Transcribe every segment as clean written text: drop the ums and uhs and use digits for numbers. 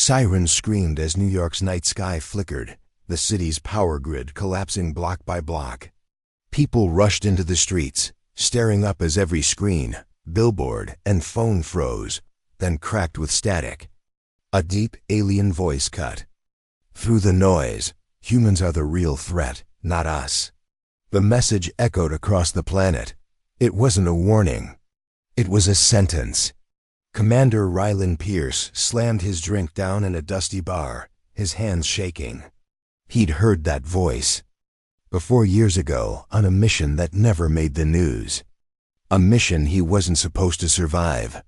Sirens screamed as New York's night sky flickered, the city's power grid collapsing block by block. People rushed into the streets, staring up as every screen, billboard, and phone froze, then cracked with static. A deep, alien voice cut. Through the noise, humans are the real threat, not us. The message echoed across the planet. It wasn't a warning. It was a sentence. Commander Rylin Pierce slammed his drink down in a dusty bar, his hands shaking. He'd heard that voice before years ago on a mission that never made the news. A mission he wasn't supposed to survive.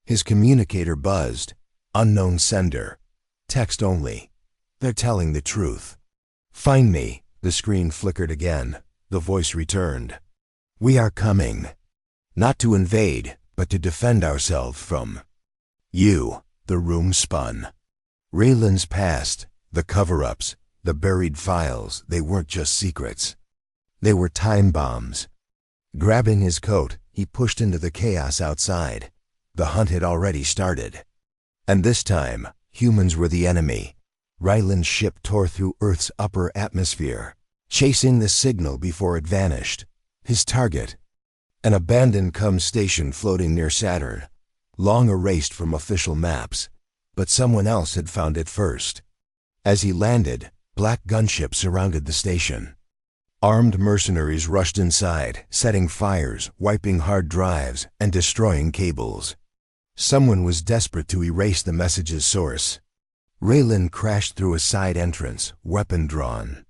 His communicator buzzed. Unknown sender. Text only. They're telling the truth. Find me. The screen flickered again. The voice returned. We are coming. Not to invade, but to defend ourselves from you. The room spun. Rylin's past, the cover-ups, the buried files, they weren't just secrets. They were time bombs. Grabbing his coat, he pushed into the chaos outside. The hunt had already started. And this time, humans were the enemy. Rylin's ship tore through Earth's upper atmosphere, chasing the signal before it vanished. His target, an abandoned CUM station floating near Saturn, long erased from official maps, but someone else had found it first. As he landed, black gunships surrounded the station. Armed mercenaries rushed inside, setting fires, wiping hard drives, and destroying cables. Someone was desperate to erase the message's source. Rylin crashed through a side entrance, weapon drawn.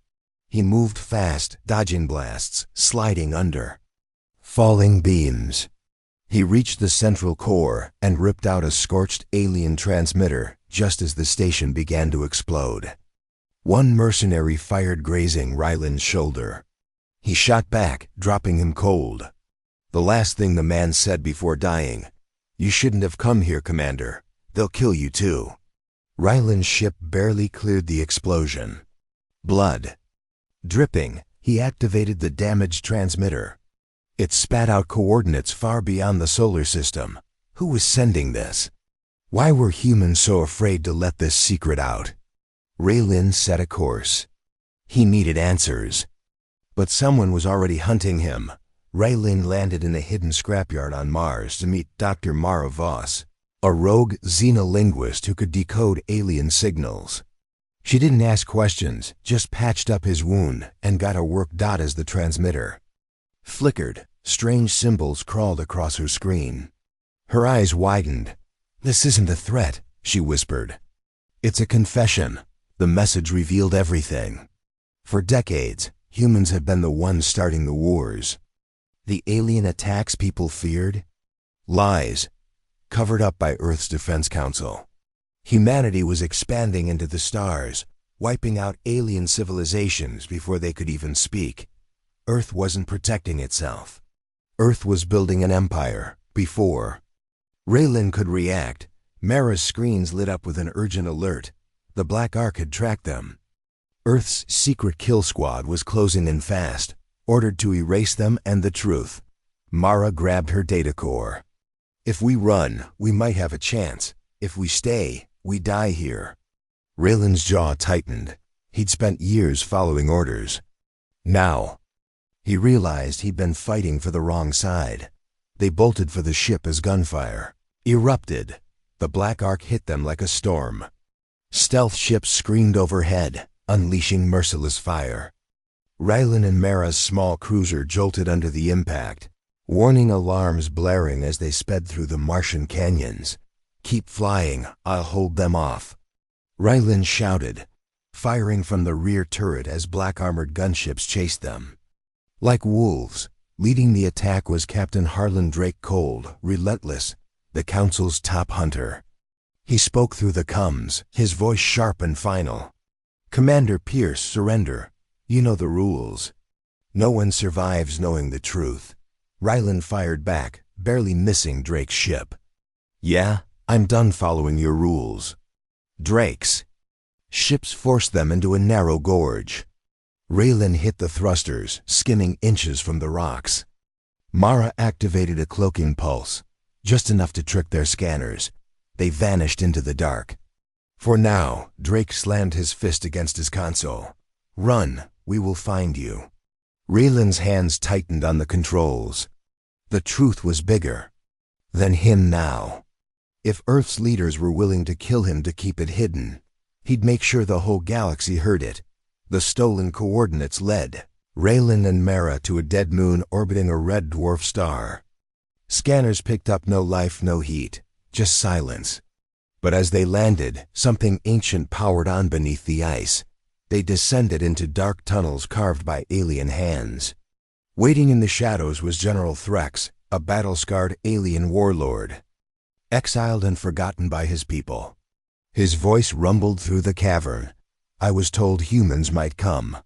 He moved fast, dodging blasts, sliding under falling beams. He reached the central core and ripped out a scorched alien transmitter just as the station began to explode. One mercenary fired, grazing Rylin's shoulder. He shot back, dropping him cold. The last thing the man said before dying, "You shouldn't have come here, Commander. They'll kill you too." Rylin's ship barely cleared the explosion. Blood dripping, he activated the damaged transmitter. It spat out coordinates far beyond the solar system. Who was sending this? Why were humans so afraid to let this secret out? Rylin set a course. He needed answers. But someone was already hunting him. Rylin landed in a hidden scrapyard on Mars to meet Dr. Mara Voss, a rogue xenolinguist who could decode alien signals. She didn't ask questions, just patched up his wound and got her work dot as the transmitter flickered. Strange symbols crawled across her screen. Her eyes widened. "This isn't a threat," she whispered. "It's a confession." The message revealed everything. For decades, humans had been the ones starting the wars. The alien attacks people feared? Lies, covered up by Earth's Defense Council. Humanity was expanding into the stars, wiping out alien civilizations before they could even speak. Earth wasn't protecting itself. Earth was building an empire, before Rylin could react. Mara's screens lit up with an urgent alert. The Black Ark had tracked them. Earth's secret kill squad was closing in fast, ordered to erase them and the truth. Mara grabbed her data core. "If we run, we might have a chance. If we stay, we die here." Rylin's jaw tightened. He'd spent years following orders. Now, he realized he'd been fighting for the wrong side. They bolted for the ship as gunfire erupted. The Black Ark hit them like a storm. Stealth ships screamed overhead, unleashing merciless fire. Rylin and Mara's small cruiser jolted under the impact, warning alarms blaring as they sped through the Martian canyons. "Keep flying, I'll hold them off," Rylin shouted, firing from the rear turret as black armored gunships chased them. Like wolves, leading the attack was Captain Harlan Drake Cold, relentless, the Council's top hunter. He spoke through the CUMs, his voice sharp and final. "Commander Pierce, surrender. You know the rules." "No one survives knowing the truth." Rylin fired back, barely missing Drake's ship. "Yeah, I'm done following your rules." Drake's ships forced them into a narrow gorge. Rylin hit the thrusters, skimming inches from the rocks. Mara activated a cloaking pulse, just enough to trick their scanners. They vanished into the dark. For now, Drake slammed his fist against his console. Run, we will find you. Rylin's hands tightened on the controls. The truth was bigger than him now. If Earth's leaders were willing to kill him to keep it hidden, he'd make sure the whole galaxy heard it. The stolen coordinates led Rylin and Mara to a dead moon orbiting a red dwarf star. Scanners picked up no life, no heat, just silence. But as they landed, something ancient powered on beneath the ice. They descended into dark tunnels carved by alien hands. Waiting in the shadows was General Threx, a battle-scarred alien warlord, exiled and forgotten by his people. His voice rumbled through the cavern. I was told humans might come.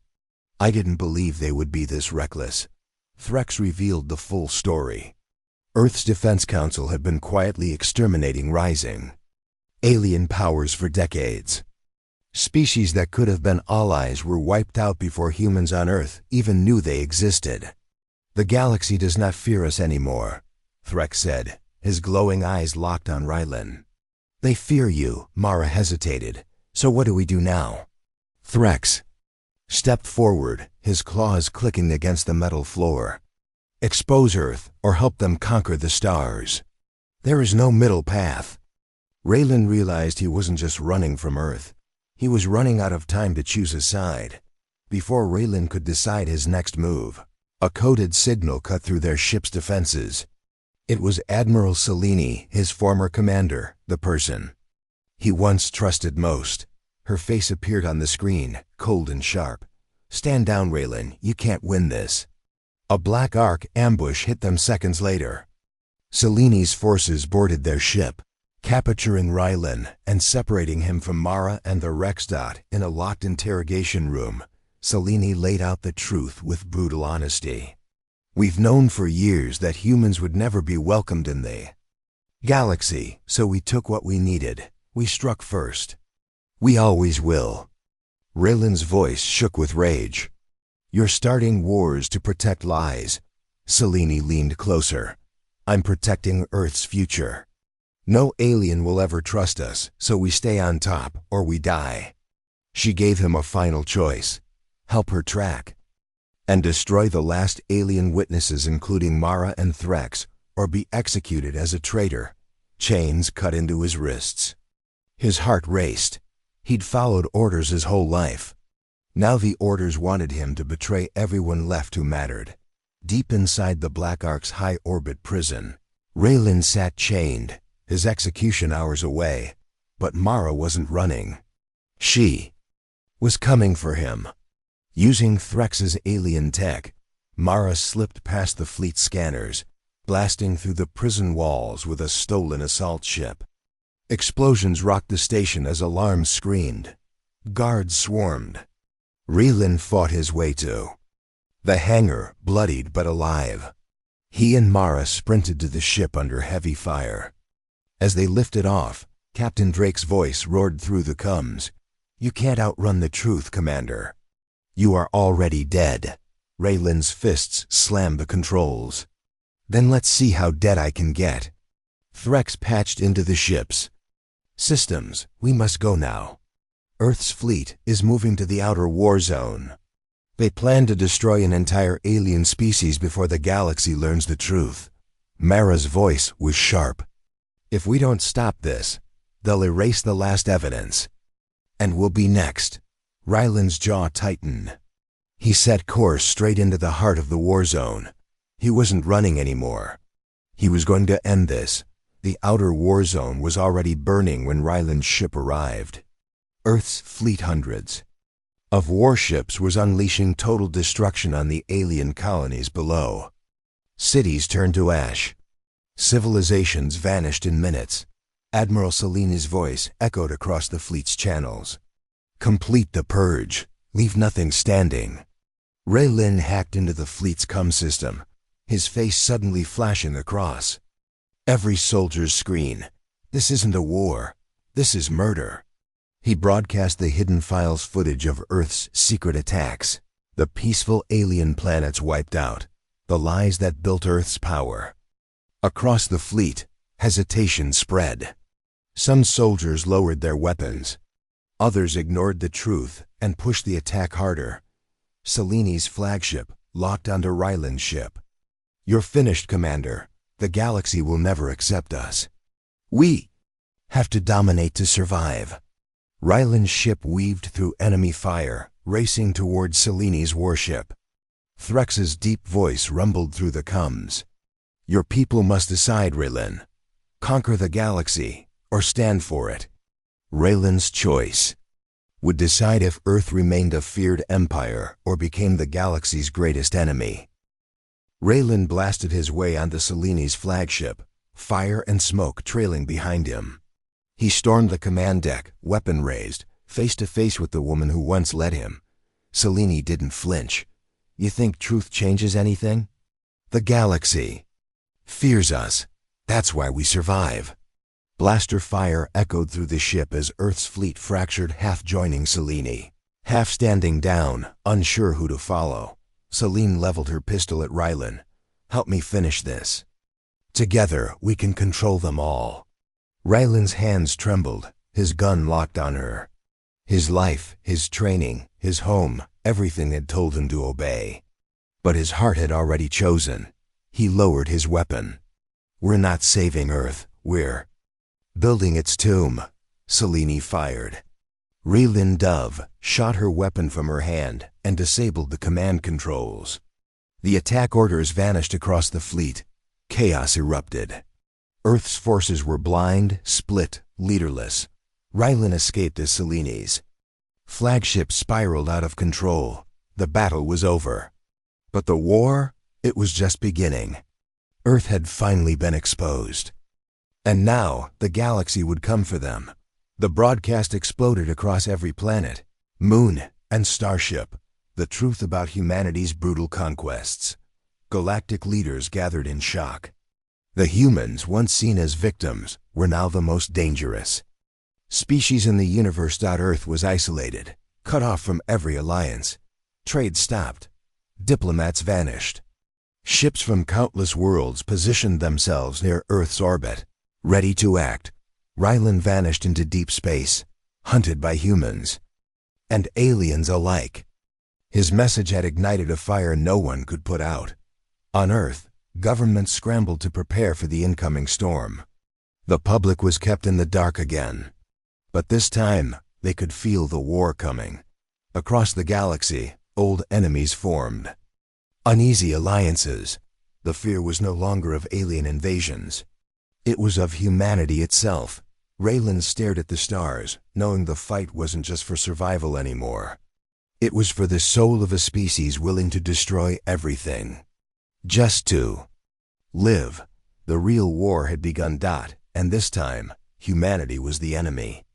I didn't believe they would be this reckless. Threx revealed the full story. Earth's Defense Council had been quietly exterminating rising alien powers for decades. Species that could have been allies were wiped out before humans on Earth even knew they existed. The galaxy does not fear us anymore, Threx said, his glowing eyes locked on Rylin. They fear you, Mara hesitated. So what do we do now? Threx stepped forward, his claws clicking against the metal floor. Expose Earth, or help them conquer the stars. There is no middle path. Rylin realized he wasn't just running from Earth. He was running out of time to choose a side. Before Rylin could decide his next move, a coded signal cut through their ship's defenses. It was Admiral Selene, his former commander, the person he once trusted most. Her face appeared on the screen, cold and sharp. Stand down, Rylin, you can't win this. A black arc ambush hit them seconds later. Selene's forces boarded their ship, capturing Rylin and separating him from Mara and the Rexdot in a locked interrogation room. Selene laid out the truth with brutal honesty. We've known for years that humans would never be welcomed in the galaxy, so we took what we needed. We struck first. We always will. Rylin's voice shook with rage. You're starting wars to protect lies. Selene leaned closer. I'm protecting Earth's future. No alien will ever trust us, so we stay on top or we die. She gave him a final choice. Help her track and destroy the last alien witnesses, including Mara and Threx, or be executed as a traitor. Chains cut into his wrists. His heart raced. He'd followed orders his whole life. Now the orders wanted him to betray everyone left who mattered. Deep inside the Black Ark's high-orbit prison, Rylin sat chained, his execution hours away. But Mara wasn't running. She was coming for him. Using Threx's alien tech, Mara slipped past the fleet scanners, blasting through the prison walls with a stolen assault ship. Explosions rocked the station as alarms screamed. Guards swarmed. Rylin fought his way to the hangar, bloodied but alive. He and Mara sprinted to the ship under heavy fire. As they lifted off, Captain Drake's voice roared through the comms. You can't outrun the truth, Commander. You are already dead. Rylin's fists slammed the controls. Then let's see how dead I can get. Threx patched into the ships. Systems, we must go now. Earth's fleet is moving to the outer war zone. They plan to destroy an entire alien species before the galaxy learns the truth. Mara's voice was sharp. If we don't stop this, they'll erase the last evidence. And we'll be next. Rylin's jaw tightened. He set course straight into the heart of the war zone. He wasn't running anymore. He was going to end this. The outer war zone was already burning when Rylin's ship arrived. Earth's fleet, hundreds of warships, was unleashing total destruction on the alien colonies below. Cities turned to ash. Civilizations vanished in minutes. Admiral Selene's voice echoed across the fleet's channels. Complete the purge. Leave nothing standing. Rylin hacked into the fleet's comm system, his face suddenly flashing across every soldier's screen. This isn't a war. This is murder. He broadcast the hidden files footage of Earth's secret attacks. The peaceful alien planets wiped out. The lies that built Earth's power. Across the fleet, hesitation spread. Some soldiers lowered their weapons, Others ignored the truth and pushed the attack harder. Seleni's flagship locked onto Rylin's ship. "You're finished, Commander. The galaxy will never accept us. We have to dominate to survive." Rylin's ship weaved through enemy fire, racing towards Seleni's warship. Threx's deep voice rumbled through the comms. "Your people must decide, Rylin. Conquer the galaxy, or stand for it." Rylin's choice would decide if Earth remained a feared empire or became the galaxy's greatest enemy. Rylin blasted his way onto Seleni's flagship, fire and smoke trailing behind him. He stormed the command deck, weapon raised, face to face with the woman who once led him. Selene didn't flinch. "You think truth changes anything? The galaxy fears us. That's why we survive." Blaster fire echoed through the ship as Earth's fleet fractured, half joining Selene. Half standing down, unsure who to follow, Selene leveled her pistol at Rylin. "Help me finish this. Together, we can control them all." Rylin's hands trembled, his gun locked on her. His life, his training, his home, everything had told him to obey. But his heart had already chosen. He lowered his weapon. "We're not saving Earth, we're building its tomb." Selene fired. Rylin Dove shot her weapon from her hand and disabled the command controls. The attack orders vanished across the fleet. Chaos erupted. Earth's forces were blind, split, leaderless. Rylin escaped as Selene's flagship spiraled out of control. The battle was over. But the war, it was just beginning. Earth had finally been exposed. And now, the galaxy would come for them. The broadcast exploded across every planet, moon, and starship. The truth about humanity's brutal conquests. Galactic leaders gathered in shock. The humans, once seen as victims, were now the most dangerous. Species in the universe. Earth was isolated, cut off from every alliance. Trade stopped. Diplomats vanished. Ships from countless worlds positioned themselves near Earth's orbit, ready to act. Rylin vanished into deep space, hunted by humans and aliens alike. His message had ignited a fire no one could put out. On Earth, governments scrambled to prepare for the incoming storm. The public was kept in the dark again. But this time, they could feel the war coming. Across the galaxy, old enemies formed. Uneasy alliances. The fear was no longer of alien invasions. It was of humanity itself. Rylin stared at the stars, knowing the fight wasn't just for survival anymore. It was for the soul of a species willing to destroy everything. Just to live. The real war had begun. And this time, humanity was the enemy.